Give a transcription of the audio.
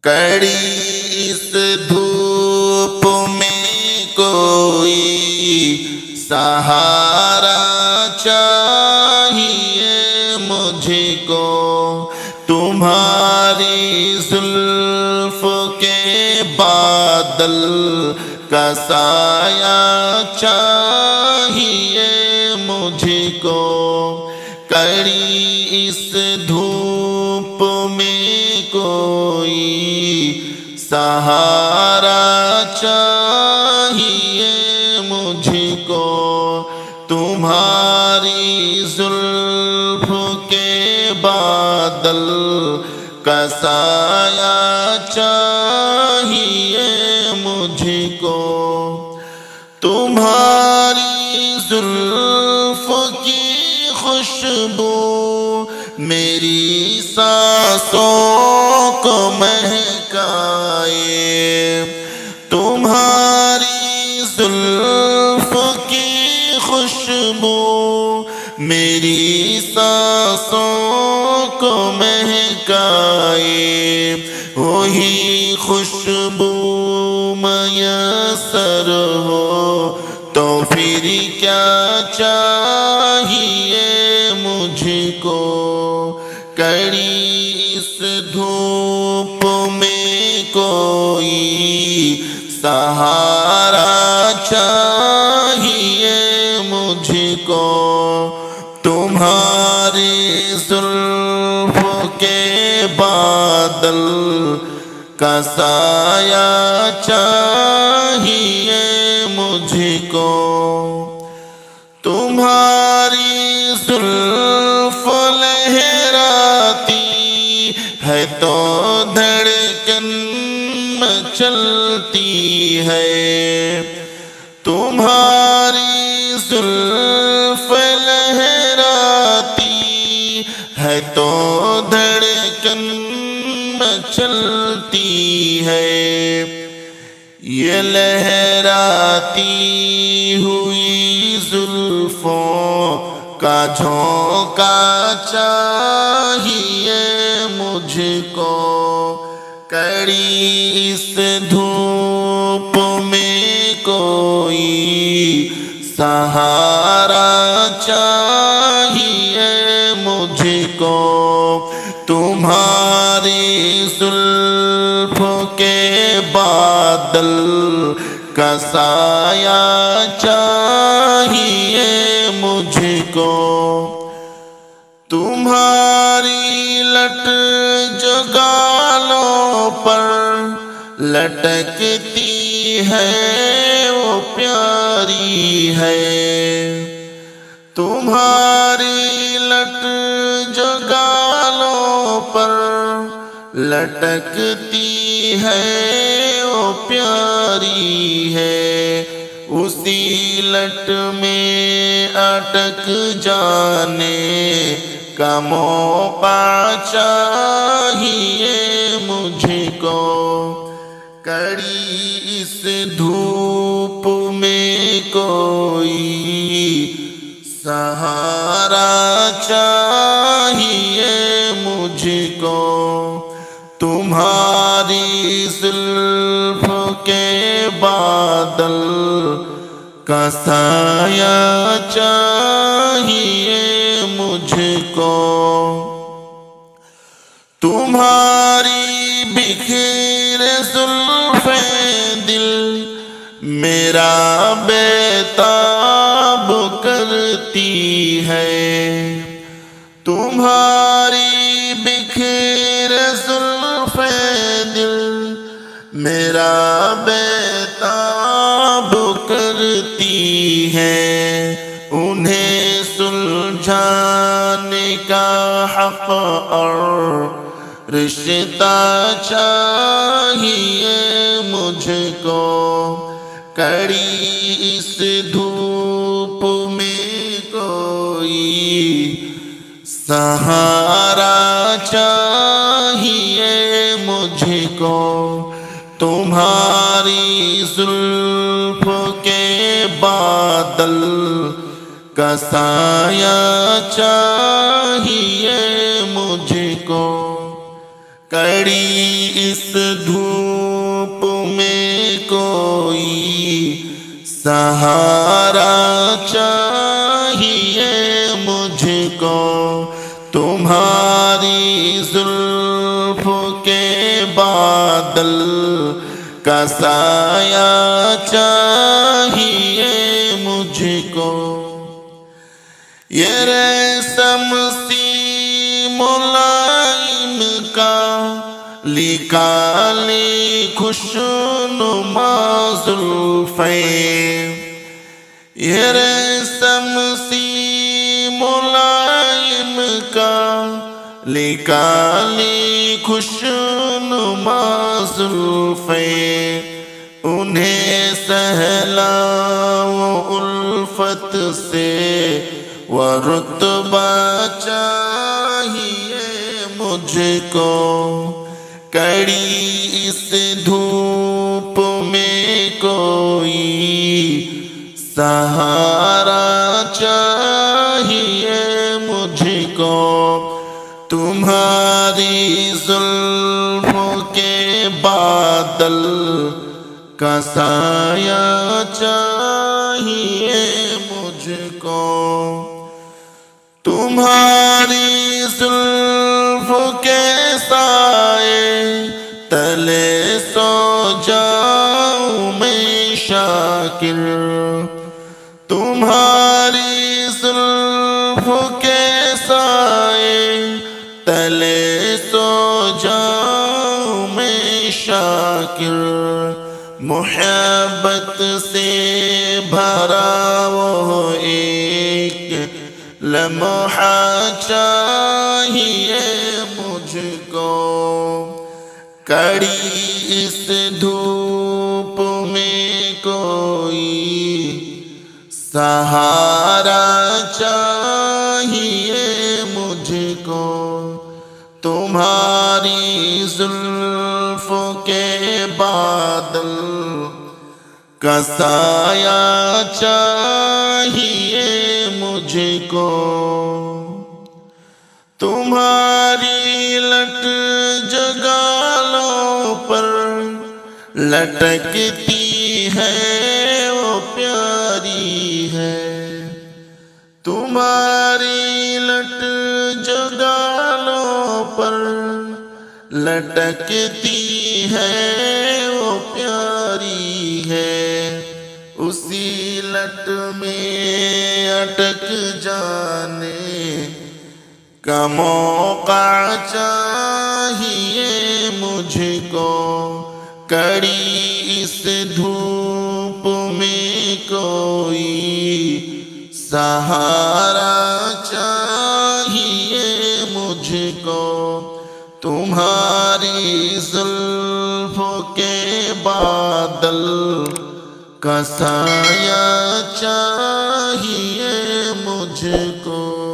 کڑی اس دھوپ میں کوئی سہارا چاہیے مجھ کو، تمہاری زلف کے بادل کا سایہ چاہیے مجھ کو، کڑی اس دھوپ میں کوئی سہارا چاہیے مجھ کو، تمہاری زلف کے بادل کا سایہ چاہیے مجھ کو، تمہاری زلف کی خوشبو میری سانسوں کو مہکائے، تمہاری زلف کی خوشبو میری سانسوں کو مہکائے، وہی خوشبو میسر ہو تو پھر کیا چاہیے مجھ کو، کڑی اس دھوپ میں کوئی سہارا چاہیے مجھ کو، تمہاری زلف کے بادل کا سایہ چاہیے مجھ کو، تمہاری زلف لہراتی ہے تو دھڑکن مچلتی ہے، تمہاری زلف لہراتی ہے تو دھڑکن مچلتی ہے، یہ لہراتی ہوئی زلفوں کا جھونکا چاہیے مجھ کو، کڑی اس دھوپ میں کوئی سہارا چاہیے مجھ کو، تمہاری زلف کے بادل کا سایہ چاہیے مجھ کو، تمہاری لٹ جو گالوں پر لٹکتی ہے وہ پیاری ہے، تمہاری لٹ جو گالوں پر لٹکتی ہے وہ پیاری ہے، اسی لٹ میں اٹک جانے کا موقع چاہیے مجھ کو، کڑی اس دھوپ میں کوئی سہارا چاہیے مجھ کو، تمہاری زلف کے بادل کا سایہ چاہیے مجھ کو، تمہاری بکھیر زلفیں دل میرا بیتاب کرتی ہے، تمہاری بکھیر زلفیں دل میرا بیتاب کرتی ہے، انہیں سلجھانے کا حق اور رشتہ چاہیے مجھ کو، کڑی اس دھوپ میں کوئی سہارا چاہیے مجھ کو، تمہاری زلف کے بادل کا سایہ چاہیے مجھ کو، کڑی اس دھوپ میں کوئی سہارا چاہیے مجھ کو، تمہاری زلف کے بادل کا سایہ چاہیے مجھ کو، یہ ریشم سی ملائم کالی کالی خوشنما زلفیں، یہ ریشم سی ملائم کالی کالی خوشنما زلفیں، انہیں سہلاؤ الفت سے وہ رتبہ چاہیے مجھ کو، کڑی اس دھوپ میں کوئی سہارا چاہیے مجھ کو، تمہاری زلفوں کے بادل کا سایہ چاہیے مجھ کو، تمہاری زلفوں کے سائے تلے سو جاؤں میں شاکر، تمہاری زلفوں کے سائے تلے سو جاؤں میں شاکر، محبت سے بھرا وہ ایک لمحہ چاہیے مجھ کو، کڑی اس دھوپ میں کوئی سہارا چاہیے مجھ کو، تمہاری زلفوں کے بادل کا سایہ چاہیے مجھ کو، تمہاری لٹ جگالوں پر لٹکتی ہے وہ پیاری ہے، تمہاری لٹ جگالوں پر لٹکتی ہے وہ پیاری ہے، اسی لٹ میں اٹک جانے کا موقع چاہیے مجھ کو، کڑی اس دھوپ میں کوئی سہارا چاہیے مجھ کو، تمہاری زلفوں کے بادل کا سایہ چاہیے مجھ کو۔